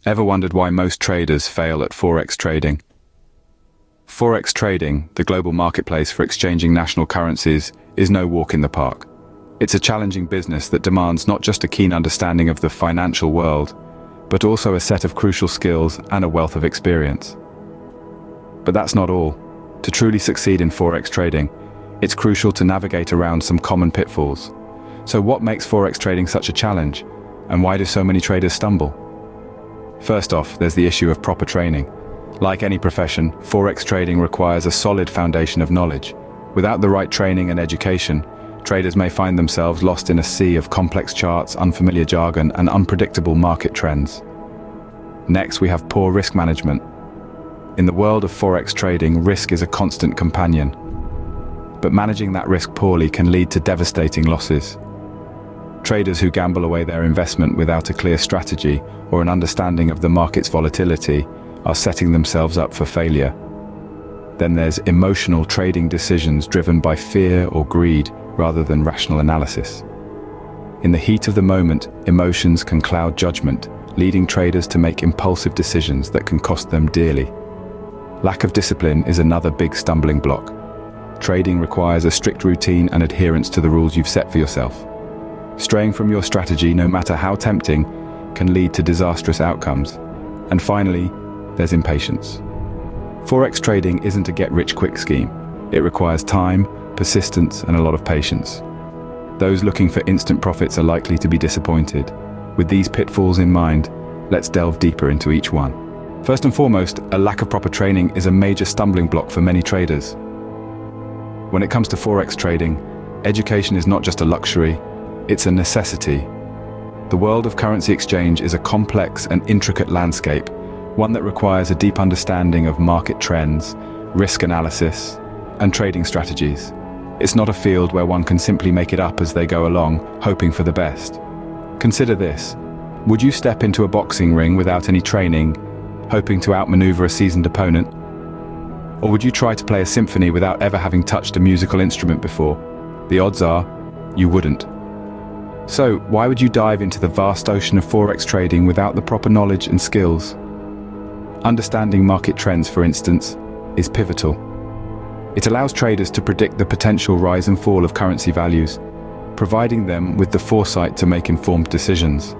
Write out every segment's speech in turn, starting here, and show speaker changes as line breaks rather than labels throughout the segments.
Ever wondered why most traders fail at Forex trading? Forex trading, the global marketplace for exchanging national currencies, is no walk in the park. It's a challenging business that demands not just a keen understanding of the financial world, but also a set of crucial skills and a wealth of experience. But that's not all. To truly succeed in Forex trading, it's crucial to navigate around some common pitfalls. So what makes Forex trading such a challenge, and why do so many traders stumble? First off, there's the issue of proper training. Like any profession, Forex trading requires a solid foundation of knowledge. Without the right training and education, traders may find themselves lost in a sea of complex charts, unfamiliar jargon, and unpredictable market trends. Next, we have poor risk management. In the world of Forex trading, risk is a constant companion. But managing that risk poorly can lead to devastating losses. Traders who gamble away their investment without a clear strategy or an understanding of the market's volatility are setting themselves up for failure. Then there's emotional trading decisions driven by fear or greed rather than rational analysis. In the heat of the moment, emotions can cloud judgment, leading traders to make impulsive decisions that can cost them dearly. Lack of discipline is another big stumbling block. Trading requires a strict routine and adherence to the rules you've set for yourself. Straying from your strategy, no matter how tempting, can lead to disastrous outcomes. And finally, there's impatience. Forex trading isn't a get-rich-quick scheme. It requires time, persistence, and a lot of patience. Those looking for instant profits are likely to be disappointed. With these pitfalls in mind, let's delve deeper into each one. First and foremost, a lack of proper training is a major stumbling block for many traders. When it comes to Forex trading, education is not just a luxury, it's a necessity. The world of currency exchange is a complex and intricate landscape, one that requires a deep understanding of market trends, risk analysis, and trading strategies. It's not a field where one can simply make it up as they go along, hoping for the best. Consider this. Would you step into a boxing ring without any training, hoping to outmaneuver a seasoned opponent? Or would you try to play a symphony without ever having touched a musical instrument before? The odds are, you wouldn't. So, why would you dive into the vast ocean of Forex trading without the proper knowledge and skills? Understanding market trends, for instance, is pivotal. It allows traders to predict the potential rise and fall of currency values, providing them with the foresight to make informed decisions.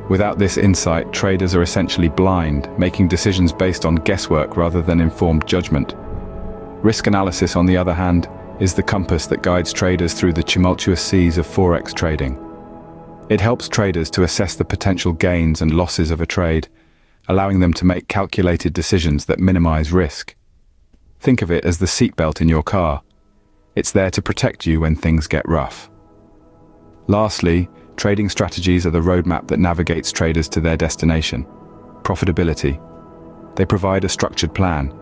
Without this insight, traders are essentially blind, making decisions based on guesswork rather than informed judgment. Risk analysis, on the other hand, is the compass that guides traders through the tumultuous seas of Forex trading. It helps traders to assess the potential gains and losses of a trade, allowing them to make calculated decisions that minimize risk. Think of it as the seatbelt in your car. It's there to protect you when things get rough. Lastly, trading strategies are the roadmap that navigates traders to their destination: profitability. They provide a structured plan,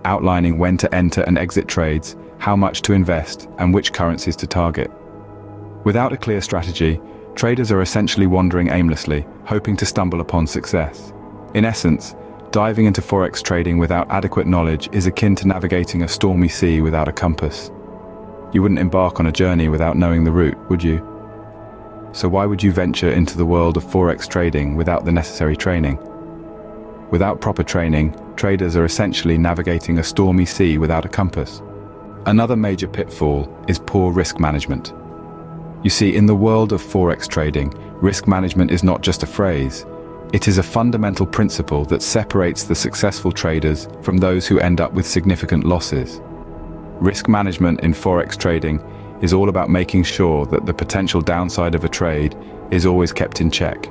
outlining when to enter and exit trades, how much to invest, and which currencies to target. Without a clear strategy, traders are essentially wandering aimlessly, hoping to stumble upon success. In essence, diving into Forex trading without adequate knowledge is akin to navigating a stormy sea without a compass. You wouldn't embark on a journey without knowing the route, would you? So why would you venture into the world of Forex trading without the necessary training? Without proper training, traders are essentially navigating a stormy sea without a compass. Another major pitfall is poor risk management. You see, in the world of Forex trading, risk management is not just a phrase. It is a fundamental principle that separates the successful traders from those who end up with significant losses. Risk management in Forex trading is all about making sure that the potential downside of a trade is always kept in check.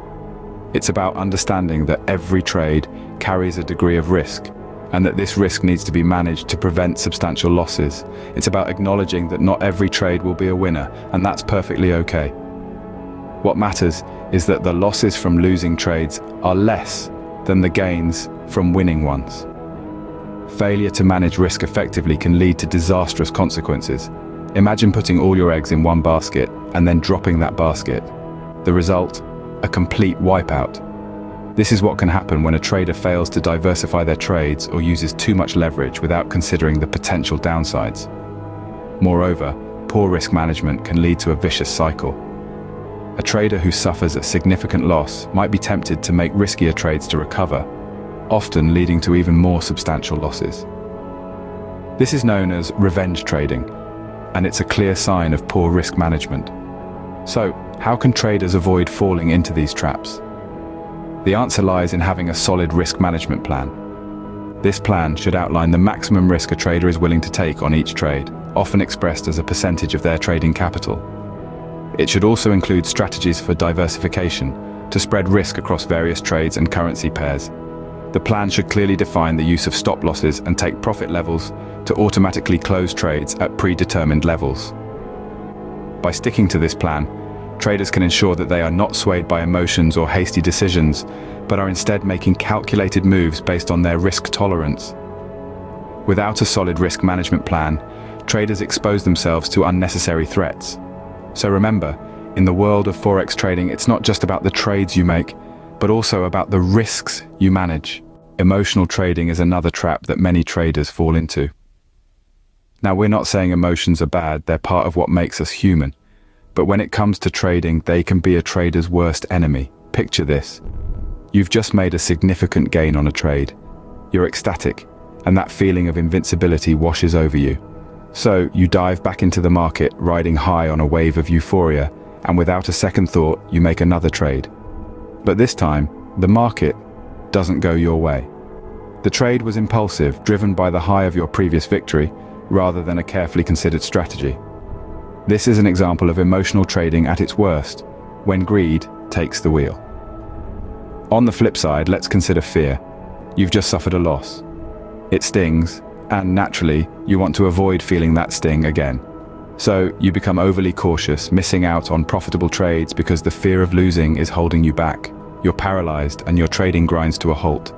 It's about understanding that every trade carries a degree of risk, and that this risk needs to be managed to prevent substantial losses. It's about acknowledging that not every trade will be a winner, and that's perfectly okay. What matters is that the losses from losing trades are less than the gains from winning ones. Failure to manage risk effectively can lead to disastrous consequences. Imagine putting all your eggs in one basket and then dropping that basket. The result? A complete wipeout. This is what can happen when a trader fails to diversify their trades or uses too much leverage without considering the potential downsides. Moreover, poor risk management can lead to a vicious cycle. A trader who suffers a significant loss might be tempted to make riskier trades to recover, often leading to even more substantial losses. This is known as revenge trading, and it's a clear sign of poor risk management. So, how can traders avoid falling into these traps? The answer lies in having a solid risk management plan. This plan should outline the maximum risk a trader is willing to take on each trade, often expressed as a percentage of their trading capital. It should also include strategies for diversification to spread risk across various trades and currency pairs. The plan should clearly define the use of stop losses and take profit levels to automatically close trades at predetermined levels. By sticking to this plan, traders can ensure that they are not swayed by emotions or hasty decisions, but are instead making calculated moves based on their risk tolerance. Without a solid risk management plan, traders expose themselves to unnecessary threats. So remember, in the world of Forex trading, it's not just about the trades you make, but also about the risks you manage. Emotional trading is another trap that many traders fall into. Now, we're not saying emotions are bad, they're part of what makes us human. But when it comes to trading, they can be a trader's worst enemy. Picture this. You've just made a significant gain on a trade. You're ecstatic, and that feeling of invincibility washes over you. So, you dive back into the market, riding high on a wave of euphoria, and without a second thought, you make another trade. But this time, the market doesn't go your way. The trade was impulsive, driven by the high of your previous victory, rather than a carefully considered strategy. This is an example of emotional trading at its worst, when greed takes the wheel. On the flip side, let's consider fear. You've just suffered a loss. It stings, and naturally, you want to avoid feeling that sting again. So, you become overly cautious, missing out on profitable trades because the fear of losing is holding you back. You're paralyzed, and your trading grinds to a halt.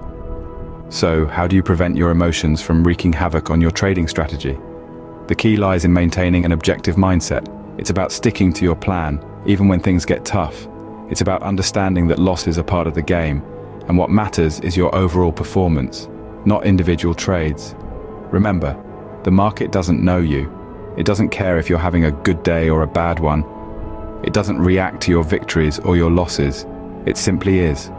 So, how do you prevent your emotions from wreaking havoc on your trading strategy? The key lies in maintaining an objective mindset. It's about sticking to your plan, even when things get tough. It's about understanding that losses are part of the game, and what matters is your overall performance, not individual trades. Remember, the market doesn't know you. It doesn't care if you're having a good day or a bad one. It doesn't react to your victories or your losses. It simply is.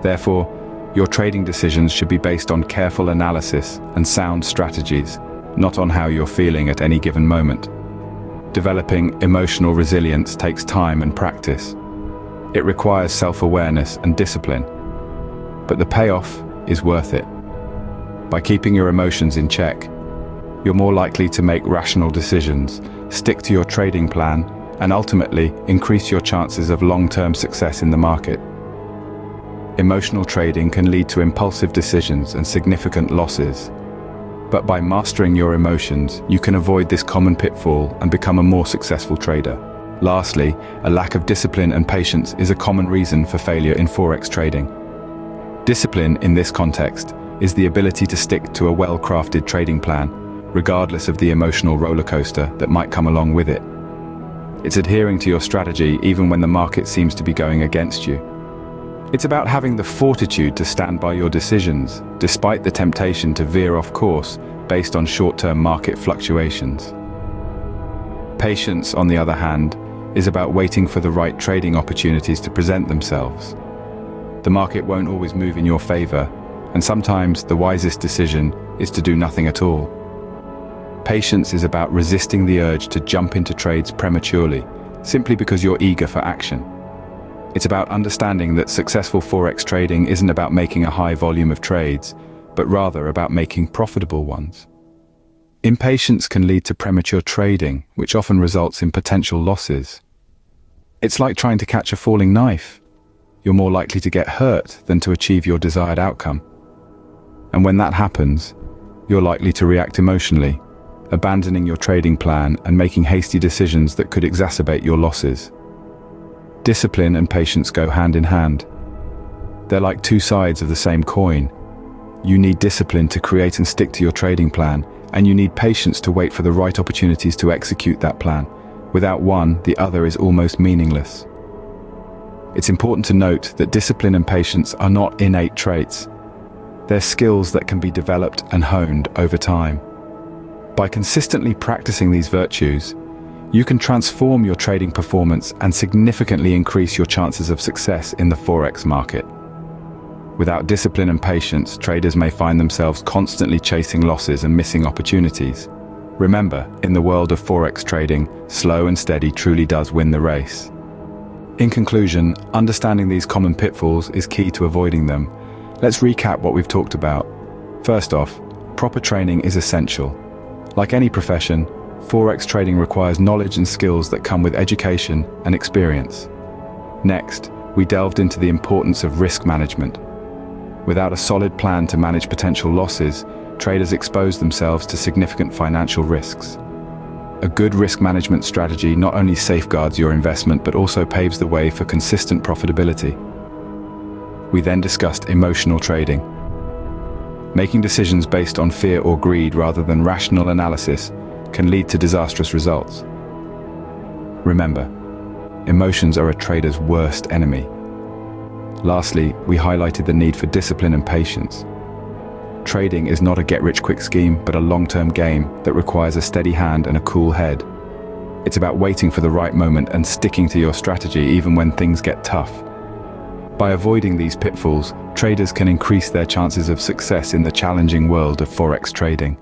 Therefore, your trading decisions should be based on careful analysis and sound strategies, not on how you're feeling at any given moment. Developing emotional resilience takes time and practice. It requires self-awareness and discipline. But the payoff is worth it. By keeping your emotions in check, you're more likely to make rational decisions, stick to your trading plan, and ultimately increase your chances of long-term success in the market. Emotional trading can lead to impulsive decisions and significant losses. But by mastering your emotions, you can avoid this common pitfall and become a more successful trader. Lastly, a lack of discipline and patience is a common reason for failure in Forex trading. Discipline, in this context, is the ability to stick to a well-crafted trading plan, regardless of the emotional roller coaster that might come along with it. It's adhering to your strategy even when the market seems to be going against you. It's about having the fortitude to stand by your decisions, despite the temptation to veer off course based on short-term market fluctuations. Patience, on the other hand, is about waiting for the right trading opportunities to present themselves. The market won't always move in your favor, and sometimes the wisest decision is to do nothing at all. Patience is about resisting the urge to jump into trades prematurely, simply because you're eager for action. It's about understanding that successful Forex trading isn't about making a high volume of trades, but rather about making profitable ones. Impatience can lead to premature trading, which often results in potential losses. It's like trying to catch a falling knife. You're more likely to get hurt than to achieve your desired outcome. And when that happens, you're likely to react emotionally, abandoning your trading plan and making hasty decisions that could exacerbate your losses. Discipline and patience go hand in hand. They're like two sides of the same coin. You need discipline to create and stick to your trading plan, and you need patience to wait for the right opportunities to execute that plan. Without one, the other is almost meaningless. It's important to note that discipline and patience are not innate traits. They're skills that can be developed and honed over time. By consistently practicing these virtues, You can transform your trading performance and significantly increase your chances of success in the Forex market. Without discipline and patience, traders may find themselves constantly chasing losses and missing opportunities. Remember, in the world of Forex trading, slow and steady truly does win the race. In conclusion, understanding these common pitfalls is key to avoiding them. Let's recap what we've talked about. First off, proper training is essential. Like any profession, Forex trading requires knowledge and skills that come with education and experience. Next, we delved into the importance of risk management. Without a solid plan to manage potential losses, traders expose themselves to significant financial risks. A good risk management strategy not only safeguards your investment but also paves the way for consistent profitability. We then discussed emotional trading. Making decisions based on fear or greed rather than rational analysis can lead to disastrous results. Remember, emotions are a trader's worst enemy. Lastly, we highlighted the need for discipline and patience. Trading is not a get-rich-quick scheme, but a long-term game that requires a steady hand and a cool head. It's about waiting for the right moment and sticking to your strategy even when things get tough. By avoiding these pitfalls, traders can increase their chances of success in the challenging world of Forex trading.